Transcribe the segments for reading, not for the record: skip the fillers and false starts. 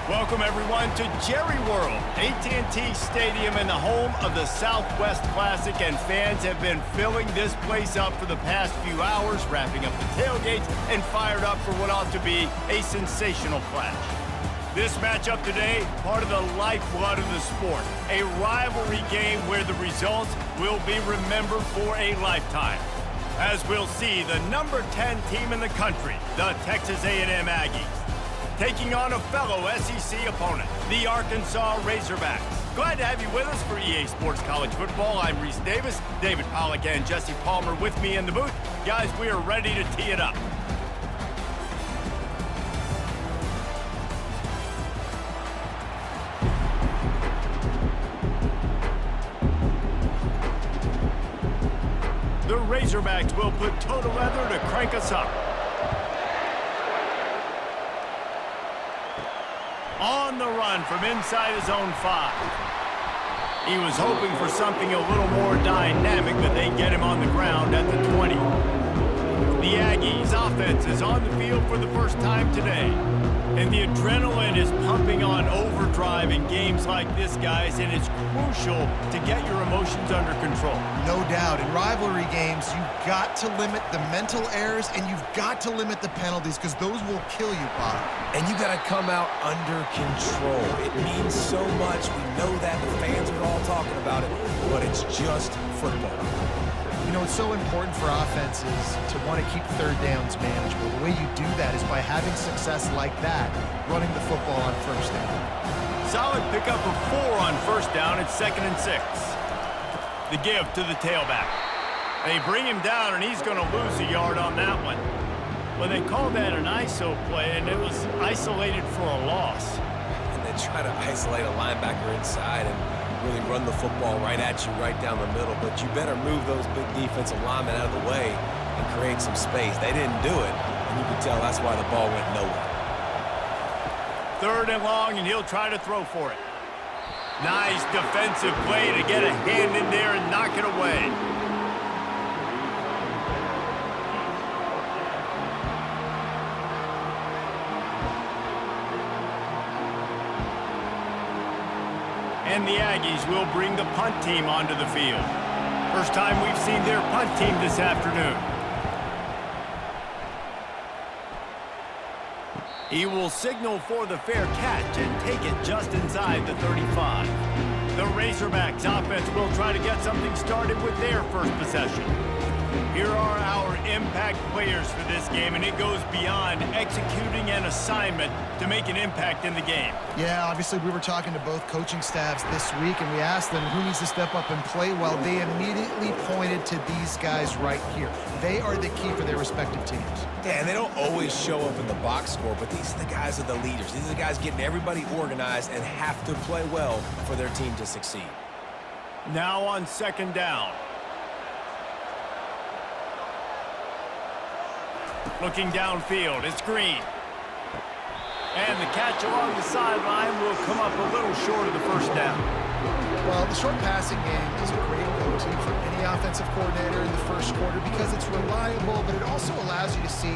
Welcome, everyone, to Jerry World, AT&T Stadium and the home of the Southwest Classic, and fans have been filling this place up for the past few hours, wrapping up the tailgates, and fired up for what ought to be a sensational clash. This matchup today, part of the lifeblood of the sport, a rivalry game where the results will be remembered for a lifetime. As we'll see, the number 10 team in the country, the Texas A&M Aggies, taking on a fellow SEC opponent, the Arkansas Razorbacks. Glad to have you with us for EA Sports College Football. I'm Reese Davis, David Pollack and Jesse Palmer with me in the booth. Guys, we are ready to tee it up. The Razorbacks will put total leather to crank us up. On the run from inside his own 5. He was hoping for something a little more dynamic, but they get him on the ground at the 20. The Aggies offense is on the field for the first time today. And the adrenaline is pumping on overdrive in games like this, guys, and it's crucial to get your emotions under control. No doubt. In rivalry games, you've got to limit the mental errors and you've got to limit the penalties because those will kill you, Bob. And you got to come out under control. It means so much. We know that. The fans are all talking about it, but it's just football. You know, it's so important for offenses to want to keep third downs manageable. The way you do that is by having success like that, running the football on first down. Solid pickup of 4 on first down. It's 2nd and 6. The give to the tailback. They bring him down, and he's going to lose a yard on that one. Well, they called that an ISO play, and it was isolated for a loss. And they try to isolate a linebacker inside and really run the football right at you, right down the middle. But you better move those big defensive linemen out of the way and create some space. They didn't do it, and you can tell that's why the ball went nowhere. 3rd and long, and he'll try to throw for it. Nice defensive play to get a hand in there and knock it away. And the Aggies will bring the punt team onto the field. First time we've seen their punt team this afternoon. He will signal for the fair catch and take it just inside the 35. The Razorbacks offense will try to get something started with their first possession. Here are our impact players for this game, and it goes beyond executing an assignment to make an impact in the game. Yeah, obviously we were talking to both coaching staffs this week, and we asked them who needs to step up and play well. They immediately pointed to these guys right here. They are the key for their respective teams. Yeah, and they don't always show up in the box score, but these are the guys that are the leaders. These are the guys getting everybody organized and have to play well for their team to succeed. Now on 2nd down. Looking downfield, it's Green. And the catch along the sideline will come up a little short of the first down. Well, the short passing game is a great go-to for any offensive coordinator in the first quarter because it's reliable, but it also allows you to see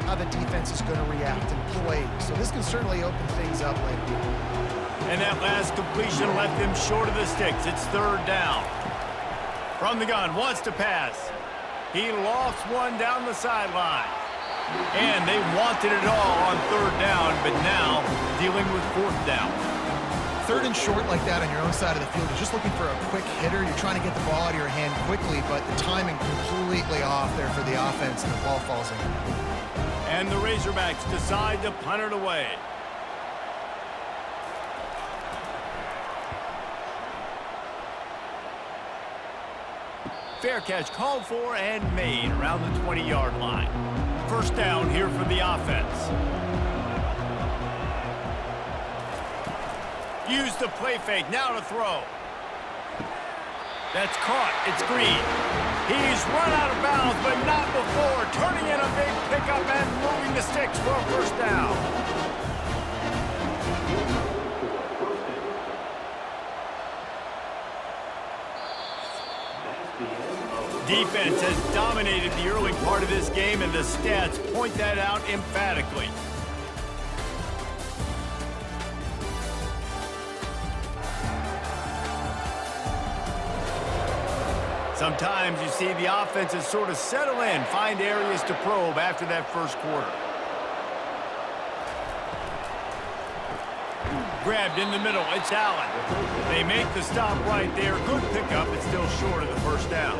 how the defense is going to react and play. So this can certainly open things up later. And that last completion left them short of the sticks. It's 3rd down. From the gun, wants to pass. He lofts one down the sideline. And they wanted it all on 3rd down, but now dealing with 4th down. 3rd and short like that on your own side of the field, you're just looking for a quick hitter. You're trying to get the ball out of your hand quickly, but the timing completely off there for the offense, and the ball falls in. And the Razorbacks decide to punt it away. Fair catch called for and made around the 20-yard line. First down here for the offense. Use the play fake, now to throw. That's caught, it's Green. He's run out of bounds, but not before. Turning in a big pickup and moving the sticks for a first down. Defense has dominated the early part of this game, and the stats point that out emphatically. Sometimes you see the offenses sort of settle in, find areas to probe after that first quarter. Grabbed in the middle, it's Allen. They make the stop right there. Good pickup, but still short of the first down.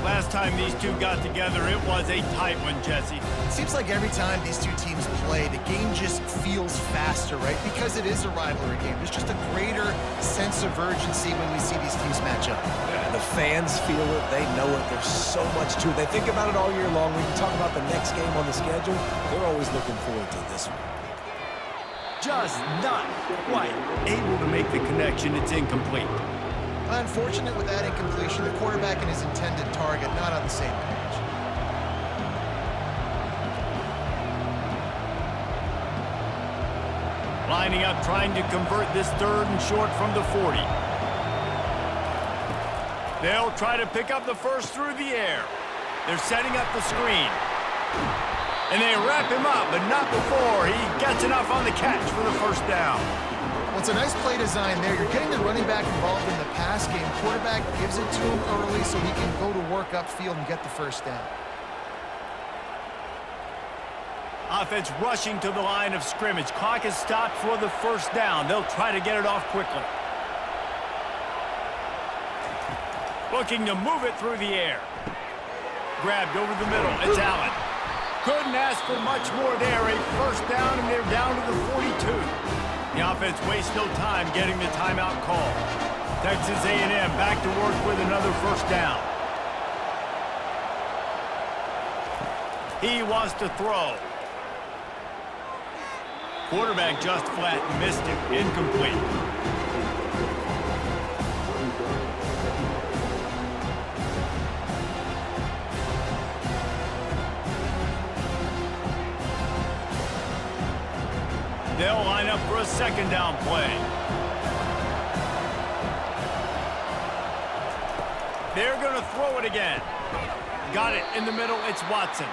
Last time these two got together, it was a tight one, Jesse. It seems like every time these two teams play, the game just feels faster, right? Because it is a rivalry game. There's just a greater sense of urgency when we see these teams match up. Yeah, the fans feel it. They know it. There's so much to it. They think about it all year long. When you talk about the next game on the schedule, they're always looking forward to this one. Just not quite able to make the connection. It's incomplete. Unfortunate with that incompletion, the quarterback and his intended target not on the same page. Lining up, trying to convert this 3rd and short from the 40. They'll try to pick up the first through the air. They're setting up the screen. And they wrap him up, but not before he gets enough on the catch for the first down. Well, it's a nice play design there. You're getting the running back involved in the pass game. Quarterback gives it to him early so he can go to work upfield and get the first down. Offense rushing to the line of scrimmage. Clock is stopped for the first down. They'll try to get it off quickly. Looking to move it through the air. Grabbed over the middle. It's Allen. Couldn't ask for much more there. A first down, and they're down to the 42. The offense wastes no time getting the timeout call. Texas A&M back to work with another first down. He wants to throw. Quarterback just flat missed it. Incomplete. They'll line up for a second down play. They're going to throw it again. Got it in the middle. It's Watson.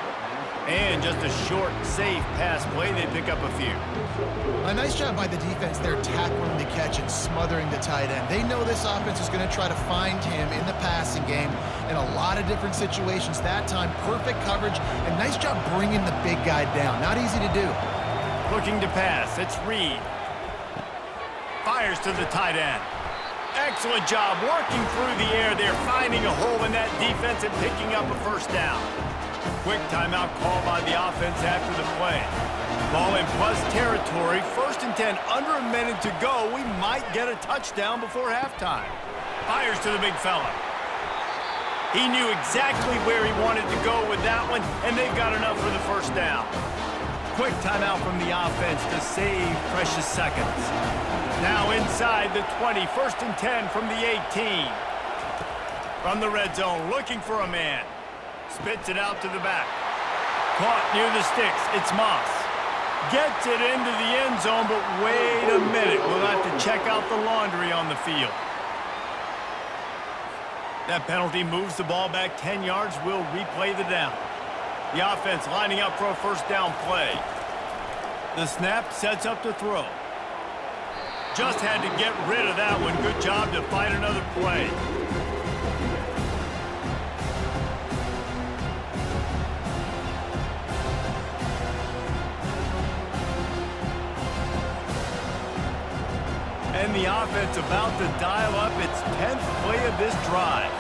And just a short, safe pass play. They pick up a few. A nice job by the defense there, tackling the catch and smothering the tight end. They know this offense is going to try to find him in the passing game in a lot of different situations. That time, perfect coverage, and nice job bringing the big guy down. Not easy to do. Looking to pass. It's Reed. Fires to the tight end. Excellent job working through the air there, finding a hole in that defense and picking up a first down. Quick timeout call by the offense after the play. Ball in plus territory. 1st and 10, under a minute to go. We might get a touchdown before halftime. Fires to the big fella. He knew exactly where he wanted to go with that one, and they've got enough for the first down. Quick timeout from the offense to save precious seconds. Now inside the 20, 1st and 10 from the 18. From the red zone, looking for a man. Spits it out to the back. Caught near the sticks. It's Moss. Gets it into the end zone, but wait a minute. We'll have to check out the laundry on the field. That penalty moves the ball back 10 yards. We'll replay the down. The offense lining up for a first down play. The snap sets up to throw. Just had to get rid of that one. Good job to find another play. And the offense about to dial up its 10th play of this drive.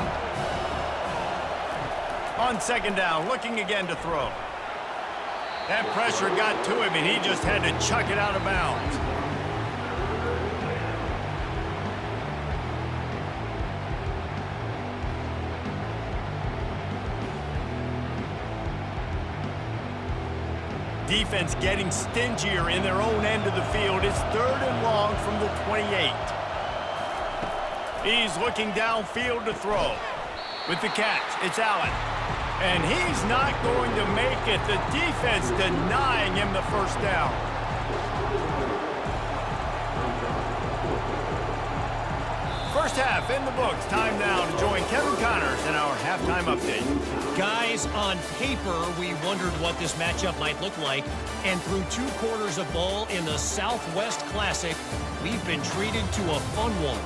On second down, looking again to throw. That pressure got to him, and he just had to chuck it out of bounds. Defense getting stingier in their own end of the field. It's 3rd and long from the 28. He's looking downfield to throw. With the catch, it's Allen. And he's not going to make it. The defense denying him the first down. First half in the books. Time now to join Kevin Connors in our halftime update. Guys, on paper, we wondered what this matchup might look like. And through 2 quarters of ball in the Southwest Classic, we've been treated to a fun one.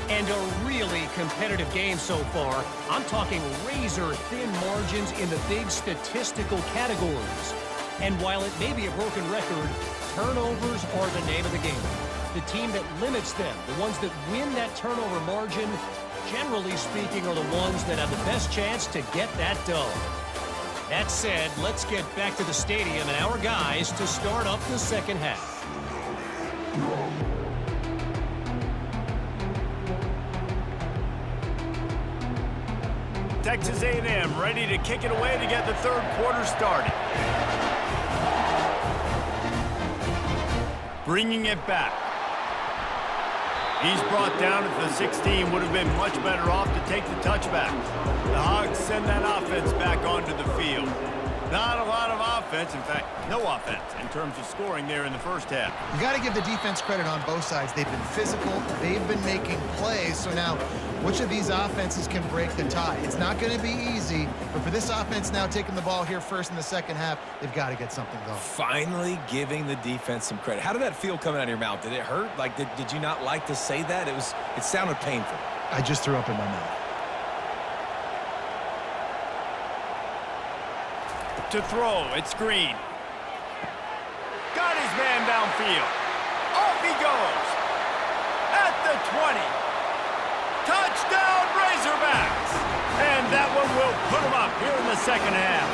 And a really competitive game so far. I'm talking razor-thin margins in the big statistical categories. And while it may be a broken record, turnovers are the name of the game. The team that limits them, the ones that win that turnover margin, generally speaking, are the ones that have the best chance to get that done. That said, let's get back to the stadium and our guys to start up the second half. Texas A&M ready to kick it away to get the third quarter started. Bringing it back. He's brought down at the 16. Would have been much better off to take the touchback. The Hogs send that offense back onto the field. Not a lot of offense, in fact, no offense in terms of scoring there in the first half. You got to give the defense credit on both sides. They've been physical. They've been making plays. So now, which of these offenses can break the tie? It's not going to be easy, but for this offense now taking the ball here first in the second half, they've got to get something going. Finally giving the defense some credit. How did that feel coming out of your mouth? Did it hurt? Like, did you not like to say that? It sounded painful. I just threw up in my mouth. To throw, it's Green. Got his man downfield. Off he goes. At the 20. Touchdown, Razorbacks. And that one will put them up here in the second half.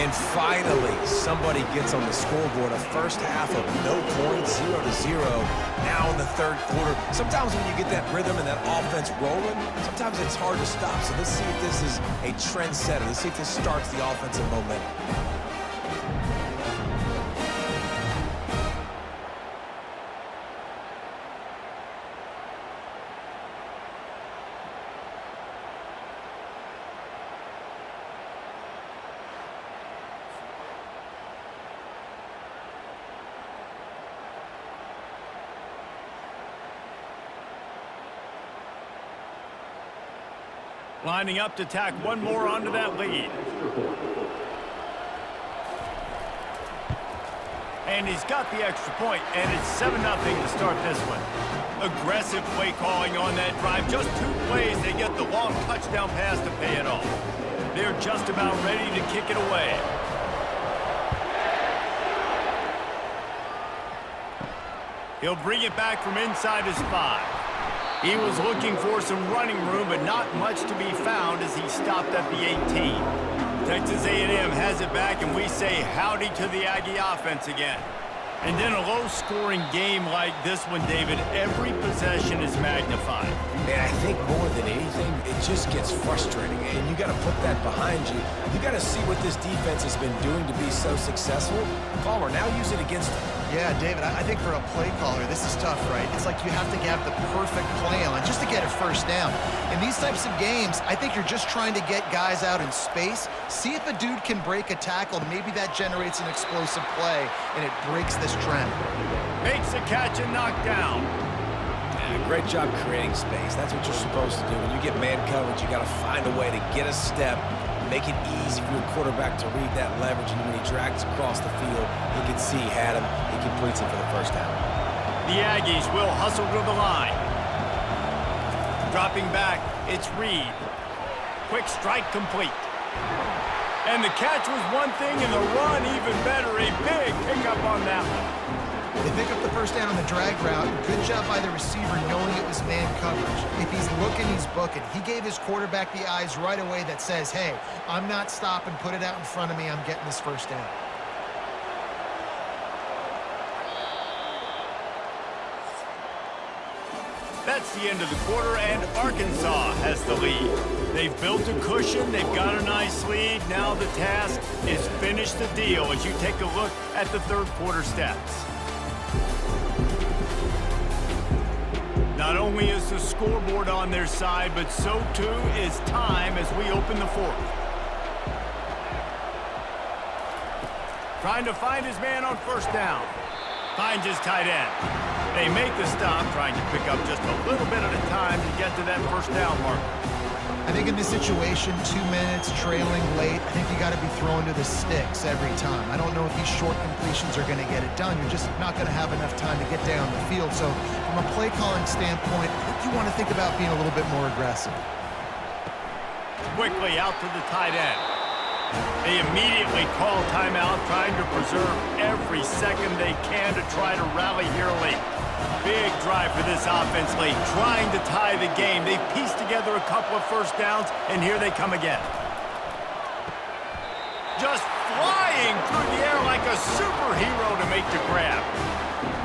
And finally, somebody gets on the scoreboard. A first half of no points, 0-0. Now in the third quarter. Sometimes when you get that rhythm and that offense rolling, sometimes it's hard to stop. So let's see if this is a trendsetter. Let's see if this starts the offensive momentum. Lining up to tack one more onto that lead. And he's got the extra point, and it's 7-0 to start this one. Aggressive play calling on that drive. Just 2 plays, they get the long touchdown pass to pay it off. They're just about ready to kick it away. He'll bring it back from inside his 5. He was looking for some running room, but not much to be found as he stopped at the 18. Texas A&M has it back, and we say howdy to the Aggie offense again. And in a low-scoring game like this one, David, every possession is magnified. And I think more than anything, it just gets frustrating. And you got to put that behind you. You got to see what this defense has been doing to be so successful. Palmer, now use it against them. Yeah, David, I think for a play caller, this is tough, right? It's like you have to have the perfect play on just to get a first down. In these types of games, I think you're just trying to get guys out in space, see if a dude can break a tackle, and maybe that generates an explosive play, and it breaks this trend. Makes the catch and knock down. Yeah, great job creating space. That's what you're supposed to do. When you get man coverage, you got to find a way to get a step, make it easy for your quarterback to read that leverage, and when he drags across the field, he can see he had him. He completes it for the first down. The Aggies will hustle to the line. Dropping back, it's Reed. Quick strike complete. And the catch was one thing, and the run even better. A big pickup on that one. They pick up the first down on the drag route. Good job by the receiver knowing it was man coverage. If he's looking, he's booking. He gave his quarterback the eyes right away that says, hey, I'm not stopping, put it out in front of me, I'm getting this first down. That's the end of the quarter, and Arkansas has the lead. They've built a cushion, they've got a nice lead. Now the task is finish the deal as you take a look at the third quarter stats. Not only is the scoreboard on their side, but so too is time as we open the fourth. Trying to find his man on first down. Finds his tight end. They make the stop, trying to pick up just a little bit at a time to get to that first down marker. I think in this situation, 2 minutes, trailing late, I think you got to be throwing to the sticks every time. I don't know if these short completions are going to get it done. You're just not going to have enough time to get down the field. So from a play calling standpoint, I think you want to think about being a little bit more aggressive. Quickly out to the tight end. They immediately call timeout, trying to preserve every second they can to try to rally here late. Big drive for this offense late, trying to tie the game. They've pieced together a couple of first downs, and here they come again. Just flying through the air like a superhero to make the grab.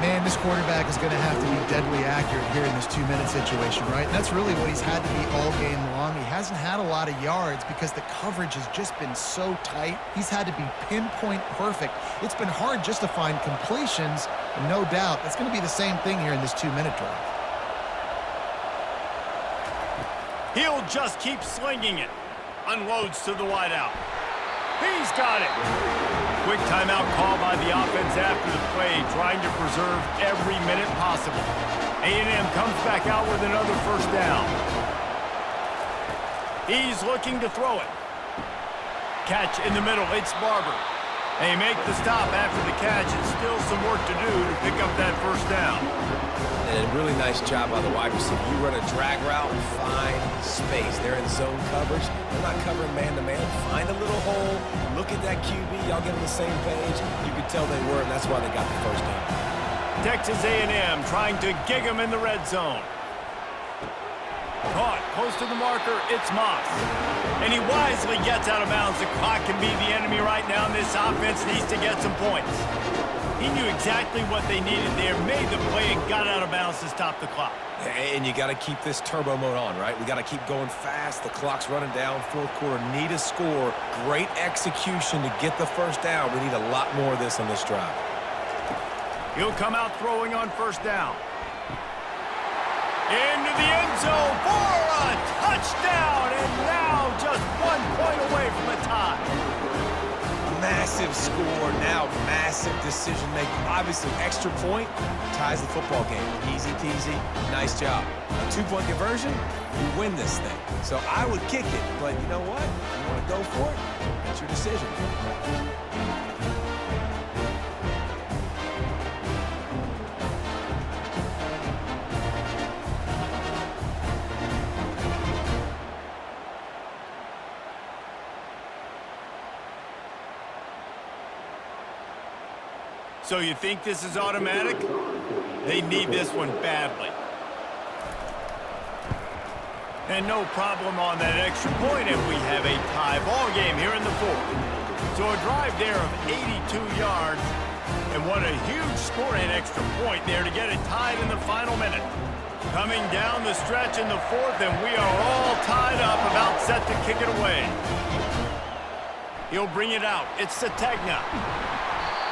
Man, this quarterback is going to have to be deadly accurate here in this 2-minute situation, right? And that's really what he's had to be all game long. He hasn't had a lot of yards because the coverage has just been so tight. He's had to be pinpoint perfect. It's been hard just to find completions, and no doubt that's going to be the same thing here in this 2-minute drive. He'll just keep slinging it. Unloads to the wideout. He's got it. Quick timeout call by the offense after the play, trying to preserve every minute possible. A&M comes back out with another first down. He's looking to throw it. Catch in the middle. It's Barber. They make the stop after the catch, and still some work to do to pick up that first down. And a really nice job by the wide receiver. You run a drag route, find space. They're in zone coverage. They're not covering man-to-man. Find a little hole. Look at that QB. Y'all get on the same page. You could tell they were, and that's why they got the first down. Texas A&M trying to gig him in the red zone. Caught close to the marker. It's Moss. And he wisely gets out of bounds. The clock can be the enemy right now, and this offense needs to get some points. He knew exactly what they needed there, made the play, and got out of bounds to stop the clock. And you got to keep this turbo mode on, right? We got to keep going fast. The clock's running down. Fourth quarter, need a score. Great execution to get the first down. We need a lot more of this on this drive. He'll come out throwing on first down. Into the end zone for a touchdown, and now just 1 point away from a tie. Massive score, now massive decision making. Obviously, extra point ties the football game. Easy peasy, nice job. A 2-point conversion, you win this thing. So I would kick it, but you know what? You want to go for it? That's your decision. So you think this is automatic? They need this one badly. And no problem on that extra point, and we have a tie ball game here in the fourth. So a drive there of 82 yards, and what a huge score and extra point there to get it tied in the final minute. Coming down the stretch in the fourth, and we are all tied up, about set to kick it away. He'll bring it out. It's Sategna.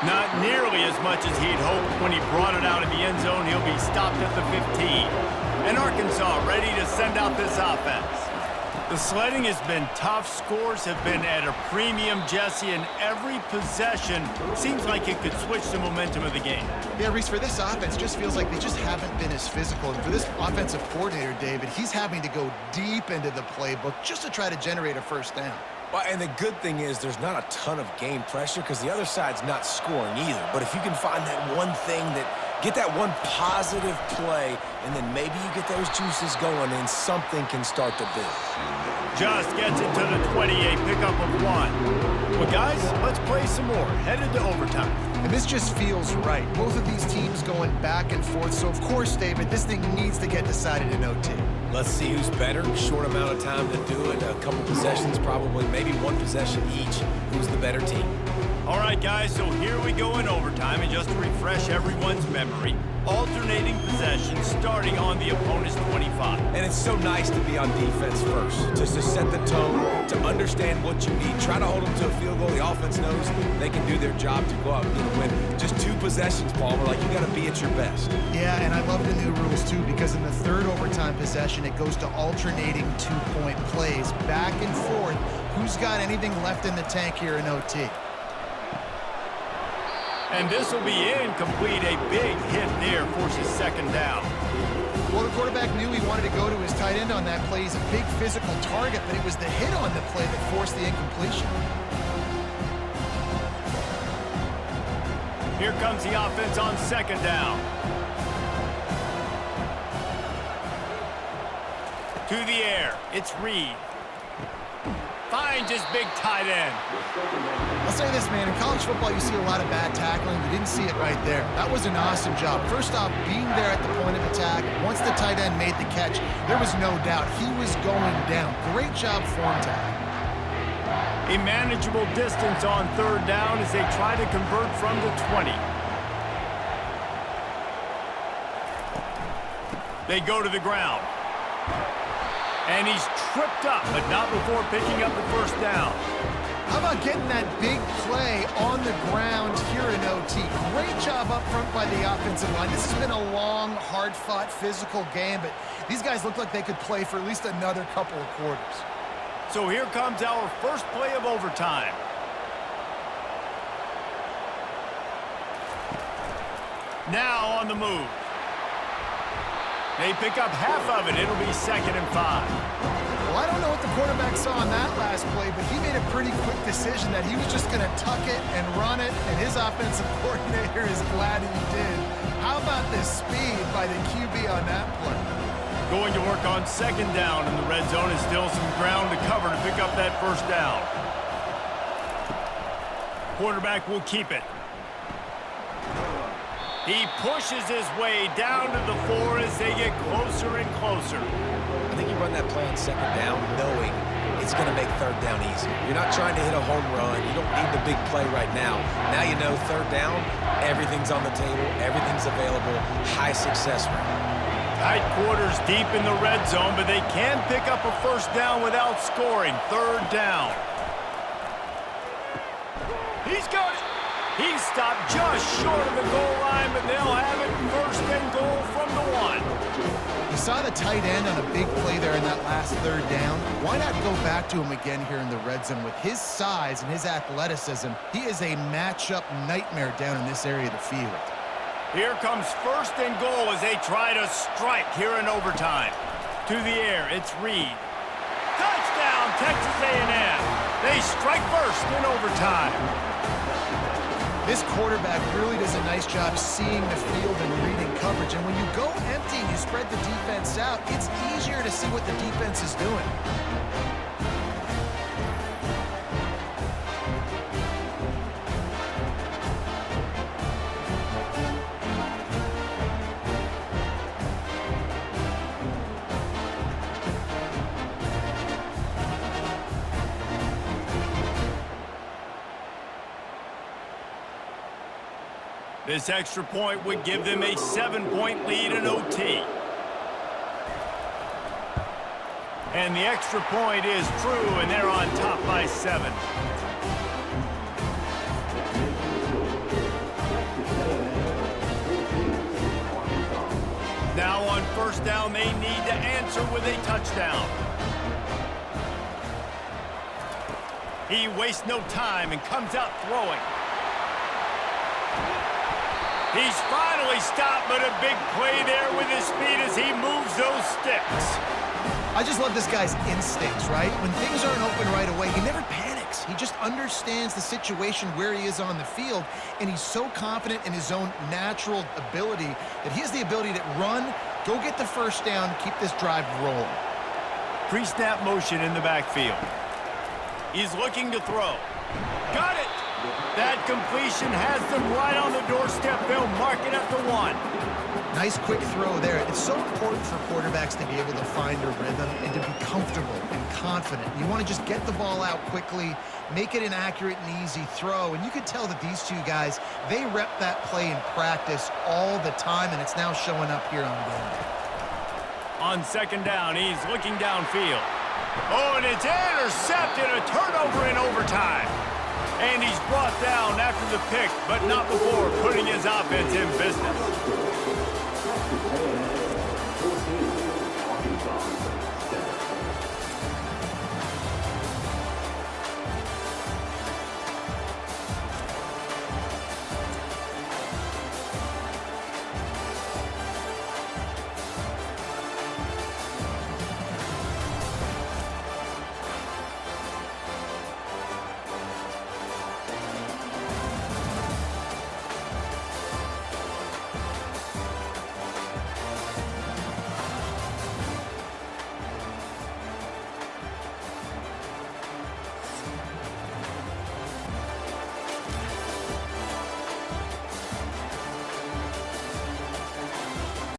Not nearly as much as he'd hoped when he brought it out of the end zone. He'll be stopped at the 15. And Arkansas ready to send out this offense. The sledding has been tough. Scores have been at a premium, Jesse, and every possession seems like it could switch the momentum of the game. Yeah, Reese, for this offense, just feels like they just haven't been as physical. And for this offensive coordinator, David, he's having to go deep into the playbook just to try to generate a first down. Well, and the good thing is there's not a ton of game pressure because the other side's not scoring either. But if you can find that one thing get that one positive play, and then maybe you get those juices going and something can start to build. Just gets it to the 28, pickup of 1. Well, guys, let's play some more. Headed to overtime. And this just feels right. Both of these teams going back and forth. So, of course, David, this thing needs to get decided in OT. Let's see who's better. Short amount of time to do it. A couple possessions probably, maybe one possession each. Who's the better team? All right, guys, so here we go in overtime. And just to refresh everyone's memory, alternating possessions starting on the opponent's 25. And it's so nice to be on defense first, just to set the tone, to understand what you need. Try to hold them to a field goal. The offense knows they can do their job to go out and get a win. Just 2 possessions, Paul. We're like, you got to be at your best. Yeah, and I love the new rules, too, because in the third overtime possession, it goes to alternating 2-point plays, back and forth. Who's got anything left in the tank here in OT? And this will be incomplete. A big hit there forces second down. Well, the quarterback knew he wanted to go to his tight end on that play. He's a big physical target, but it was the hit on the play that forced the incompletion. Here comes the offense on second down. To the air, it's Reed. Finds his big tight end. I'll say this, man. In college football, you see a lot of bad tackling. You didn't see it right there. That was an awesome job. First off, being there at the point of attack. Once the tight end made the catch, there was no doubt he was going down. Great job form tackle. A manageable distance on third down as they try to convert from the 20. They go to the ground. And he's tripped up, but not before picking up the first down. How about getting that big play on the ground here in OT? Great job up front by the offensive line. This has been a long, hard-fought, physical game, but these guys look like they could play for at least another couple of quarters. So here comes our first play of overtime. Now on the move. They pick up half of it. It'll be 2nd and 5. Well, I don't know what the quarterback saw on that last play, but he made a pretty quick decision that he was just going to tuck it and run it, and his offensive coordinator is glad he did. How about the speed by the QB on that play? Going to work on second down in the red zone is still some ground to cover to pick up that first down. Quarterback will keep it. He pushes his way down to the 4 as they get closer and closer. I think you run that play on second down knowing it's going to make third down easy. You're not trying to hit a home run. You don't need the big play right now. Now you know third down, everything's on the table, everything's available, high success rate. Tight quarters deep in the red zone, but they can pick up a first down without scoring. Third down. He's got it. He stopped just short of the goal line, but they'll have it first and goal from the 1. You saw the tight end on a big play there in that last third down. Why not go back to him again here in the red zone? With his size and his athleticism, he is a matchup nightmare down in this area of the field. Here comes first and goal as they try to strike here in overtime. To the air, it's Reed. Touchdown, Texas A&M. They strike first in overtime. This quarterback really does a nice job seeing the field and reading coverage. And when you go empty and you spread the defense out, it's easier to see what the defense is doing. This extra point would give them a 7-point lead in OT. And the extra point is true, and they're on top by 7. Now on first down, they need to answer with a touchdown. He wastes no time and comes out throwing. He's finally stopped, but a big play there with his feet as he moves those sticks. I just love this guy's instincts, right? When things aren't open right away, he never panics. He just understands the situation where he is on the field, and he's so confident in his own natural ability that he has the ability to run, go get the first down, keep this drive rolling. Pre-snap motion in the backfield. He's looking to throw. Got it! That completion has them right on the doorstep. They'll mark it at the 1. Nice quick throw there. It's so important for quarterbacks to be able to find a rhythm and to be comfortable and confident. You want to just get the ball out quickly, make it an accurate and easy throw. And you can tell that these two guys, they rep that play in practice all the time, and it's now showing up here on game day. On second down, he's looking downfield. Oh, and it's intercepted, a turnover in overtime. And he's brought down after the pick, but not before putting his offense in business.